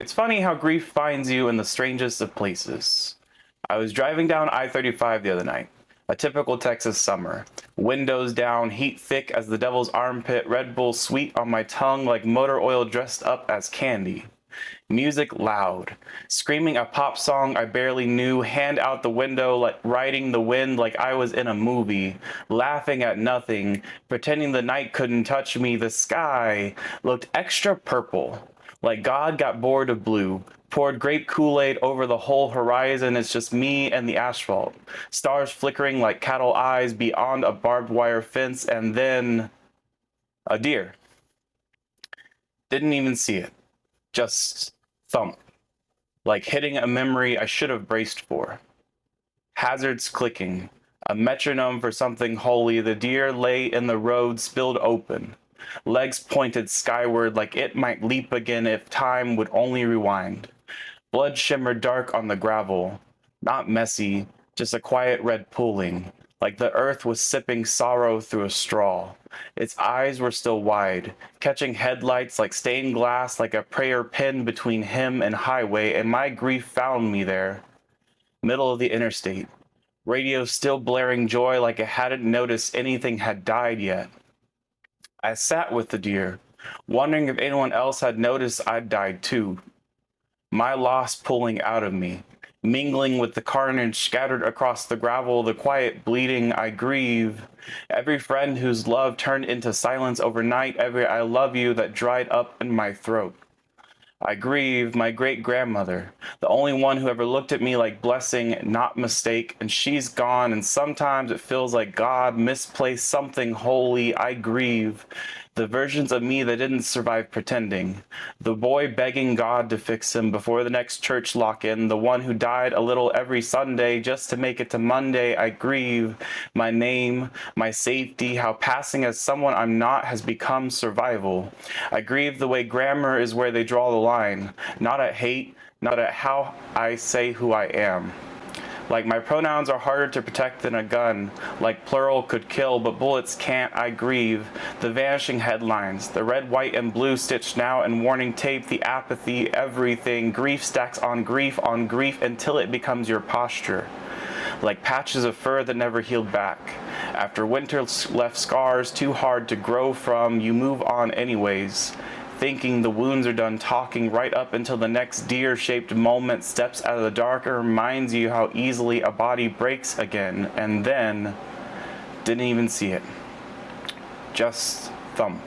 It's funny how grief finds you in the strangest of places. I was driving down I-35 the other night. A typical Texas summer. Windows down, heat thick as the devil's armpit, Red Bull sweet on my tongue like motor oil dressed up as candy. Music loud. Screaming a pop song I barely knew, hand out the window like riding the wind like I was in a movie. Laughing at nothing, pretending the night couldn't touch me. The sky looked extra purple. Like God got bored of blue, poured grape Kool-Aid over the whole horizon. It's just me and the asphalt. Stars flickering like cattle eyes beyond a barbed wire fence, and then a deer. Didn't even see it. Just thump. Like hitting a memory I should have braced for. Hazards clicking. A metronome for something holy. The deer lay in the road, spilled open. Legs pointed skyward like it might leap again if time would only rewind. Blood shimmered dark on the gravel. Not messy, just a quiet red pooling. Like the earth was sipping sorrow through a straw. Its eyes were still wide, catching headlights like stained glass, like a prayer pinned between him and highway, and my grief found me there. Middle of the interstate. Radio still blaring joy like it hadn't noticed anything had died yet. I sat with the deer, wondering if anyone else had noticed I'd died too. My loss pulling out of me, mingling with the carnage scattered across the gravel, the quiet bleeding. I grieve. Every friend whose love turned into silence overnight, every I love you that dried up in my throat. I grieve my great-grandmother, the only one who ever looked at me like blessing, not mistake, and she's gone, and sometimes it feels like God misplaced something holy. I grieve the versions of me that didn't survive pretending, the boy begging God to fix him before the next church lock-in, the one who died a little every Sunday just to make it to Monday. I grieve my name, my safety, how passing as someone I'm not has become survival. I grieve the way grammar is where they draw the line, not at hate, not at how I say who I am. Like my pronouns are harder to protect than a gun, like plural could kill, but bullets can't. I grieve the vanishing headlines, the red, white, and blue stitched now and warning tape, the apathy, everything. Grief stacks on grief until it becomes your posture. Like patches of fur that never healed back. After winter left scars too hard to grow from, you move on anyways, thinking the wounds are done talking right up until the next deer-shaped moment steps out of the dark and reminds you how easily a body breaks again, and then didn't even see it. Just thump.